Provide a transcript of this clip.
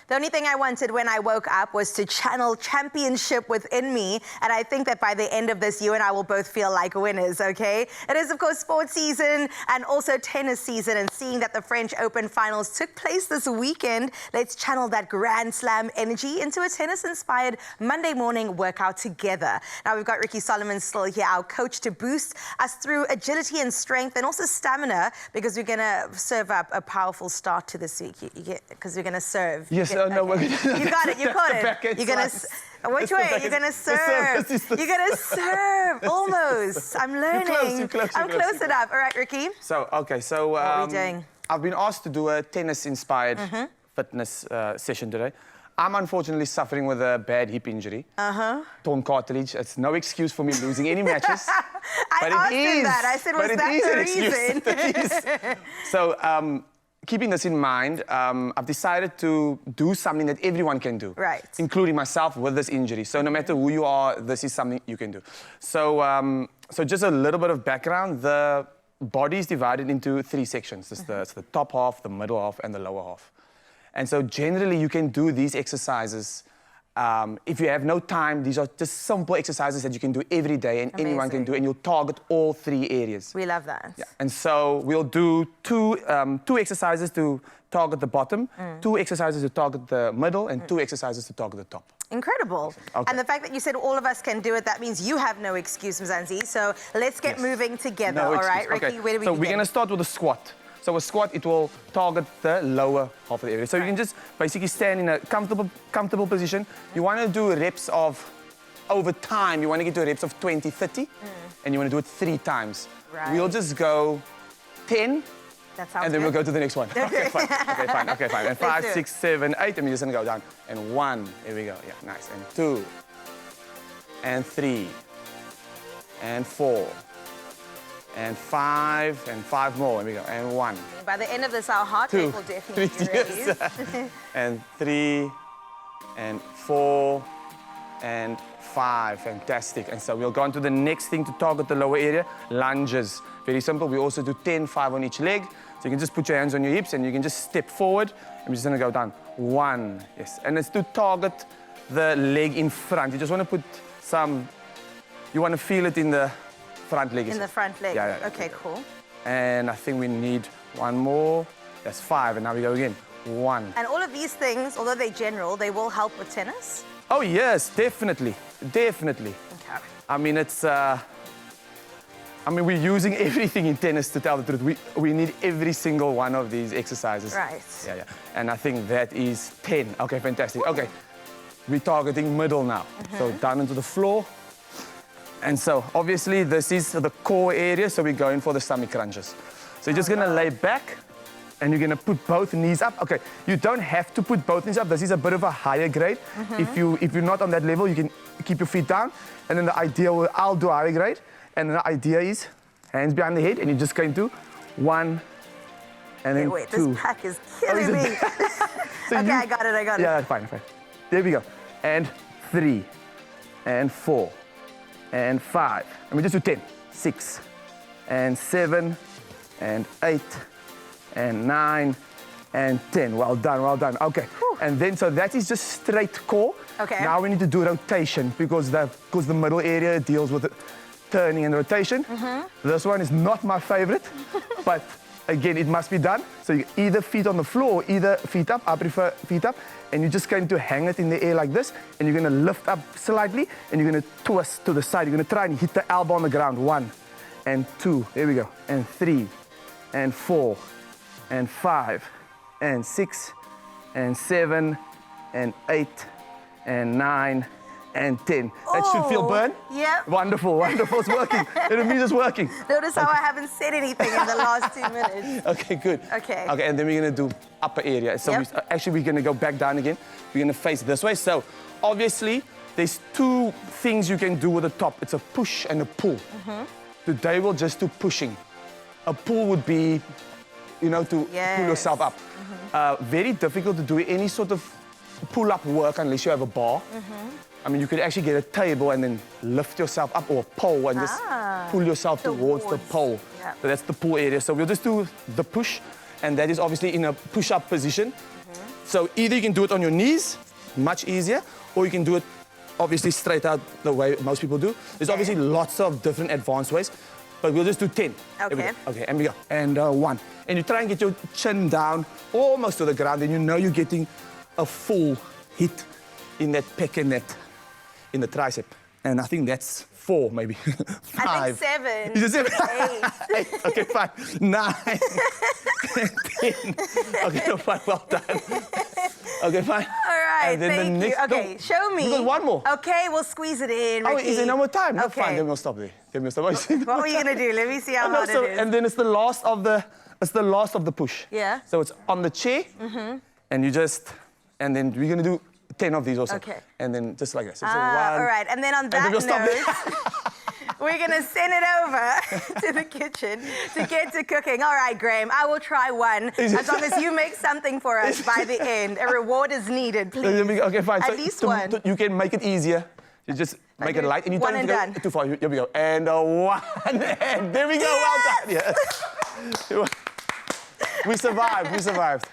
The only thing I wanted when I woke up was to channel championship within me. And I think that by the end of this, you and I will both feel like winners, okay? It is, of course, sports season and also tennis season. And seeing that the French Open finals took place this weekend, let's channel that Grand Slam energy into a tennis-inspired Monday morning workout together. Now, we've got Ricky Solomon still here, our coach, to boost us through agility and strength and also stamina, because we're going to serve up a powerful start to this week. Because we're going to serve. Yes, no, okay. You got it, you caught it. You're going to... Which way? You're going to serve. You're going to serve. Almost. I'm learning. You're close. I'm close enough. All right, Ricky. So, okay, so... what are we doing? I've been asked to do a tennis-inspired fitness session today. I'm unfortunately suffering with a bad hip injury. Torn cartilage. It's no excuse for me losing any matches. I asked him that. I said, was that the reason? So, keeping this in mind, I've decided to do something that everyone can do. Right. Including myself with this injury. So no matter who you are, this is something you can do. So, so just a little bit of background. The body is divided into 3 sections. It's the top half, the middle half, and the lower half. And so generally you can do these exercises. If you have no time, these are just simple exercises that you can do every day and anyone can do, and you'll target all 3 areas. We love that. Yeah. And so we'll do two exercises to target the bottom, 2 exercises to target the middle, and 2 exercises to target the top. Incredible. Okay. And the fact that you said all of us can do it, that means you have no excuse, Mzansi. So let's get moving together, all right? Ricky, where do we begin? So we're going to start with a squat. So a squat, it will target the lower half of the area. So you can just basically stand in a comfortable position. You want to do reps of, over time, you want to get to reps of 20, 30, and you want to do it 3 times. Right. We'll just go 10, and then we'll go to the next one. Okay, fine. Okay, fine. And 5, 6, 7, 8, and we're just going to go down. And 1, here we go. Yeah, nice. And 2, and 3, and 4. And 5, and 5 more. Here we go. And 1. By the end of this, our heart rate will definitely raise. Yes. And 3, and 4, and 5. Fantastic. And so we'll go on to the next thing to target the lower area, lunges. Very simple. We also do 10, 5 on each leg. So you can just put your hands on your hips and you can just step forward. I'm just going to go down. 1. Yes. And it's to target the leg in front. You just want to put some, you want to feel it in the front leg. In the front leg. Yeah. Okay, cool. And I think we need 1 more. That's 5, and now we go again. 1. And all of these things, although they're general, they will help with tennis? Oh, yes, definitely. Definitely. Okay. I mean, it's... we're using everything in tennis, to tell the truth. We need every single one of these exercises. Right. Yeah. And I think that is 10. Okay, fantastic. Ooh. Okay, we're targeting middle now. So down into the floor. And so, obviously, this is the core area, so we're going for the stomach crunches. So you're just going to lay back, and you're going to put both knees up. Okay, you don't have to put both knees up. This is a bit of a higher grade. If you're not on that level, you can keep your feet down. And then the idea, I'll do higher grade. And the idea is hands behind the head, and you're just going to 1, and then 2. Wait, this pack is killing me. So okay, I got it. Yeah, that's fine. There we go. And 3, and 4. And 5, and we just do 10, 6, and 7, and 8, and 9, and 10. Well done. Okay. Whew. And then, so that is just straight core. Okay. Now we need to do rotation because the middle area deals with turning and rotation. This one is not my favorite, but again, it must be done. So you either feet on the floor, either feet up. I prefer feet up. And you're just going to hang it in the air like this, and you're going to lift up slightly, and you're going to twist to the side. You're going to try and hit the elbow on the ground. 1, and 2, there we go, and 3, and 4, and 5, and 6, and 7, and 8, and 9, and 10. That should feel burn? Yep. Wonderful. It's working. It means it's working. Notice how I haven't said anything in the last 2 minutes. Okay, good. Okay, and then we're going to do upper area. So actually, we're going to go back down again. We're going to face this way. So obviously, there's 2 things you can do with the top. It's a push and a pull. Today, we'll just do pushing. A pull would be, to pull yourself up. Very difficult to do any sort of pull-up work unless you have a bar. I mean, you could actually get a table and then lift yourself up, or a pole, and just pull yourself towards the pole. Yep. So that's the pull area. So we'll just do the push, and that is obviously in a push-up position. So either you can do it on your knees, much easier, or you can do it obviously straight out the way most people do. There's obviously lots of different advanced ways, but we'll just do 10. Okay. Okay, and we go. And 1. And you try and get your chin down almost to the ground, and you know you're getting a full hit in that pec and that, in the tricep. And I think that's 4, maybe. 5. I think 7. Is it 7? 8. 8. Okay, fine. 9. 10. Okay, no, fine. Well done. Okay, fine. All right, And then the thank you. next- Okay, no, show me. we got one more. Okay, we'll squeeze it in, Oh, Ricky. is there no more time? No, Okay. fine. Then we'll stop there. What were you gonna do? Let me see how hard So, it is. and then it's the last of the push. Yeah. So it's on the chair, and you just, and then we're gonna do 10 of these also. Okay. And then just like this. So 1. All right, and then on that then we'll stop note, we're gonna send it over to the kitchen to get to cooking. All right, Graham, I will try one. As long as you make something for us by the end. A reward is needed, please. Okay, fine. At So least one. you can make it easier. You just make it light, and you One don't and have to go done. too far. Here we go. And 1, and there we go. Well done. Yeah. We survived.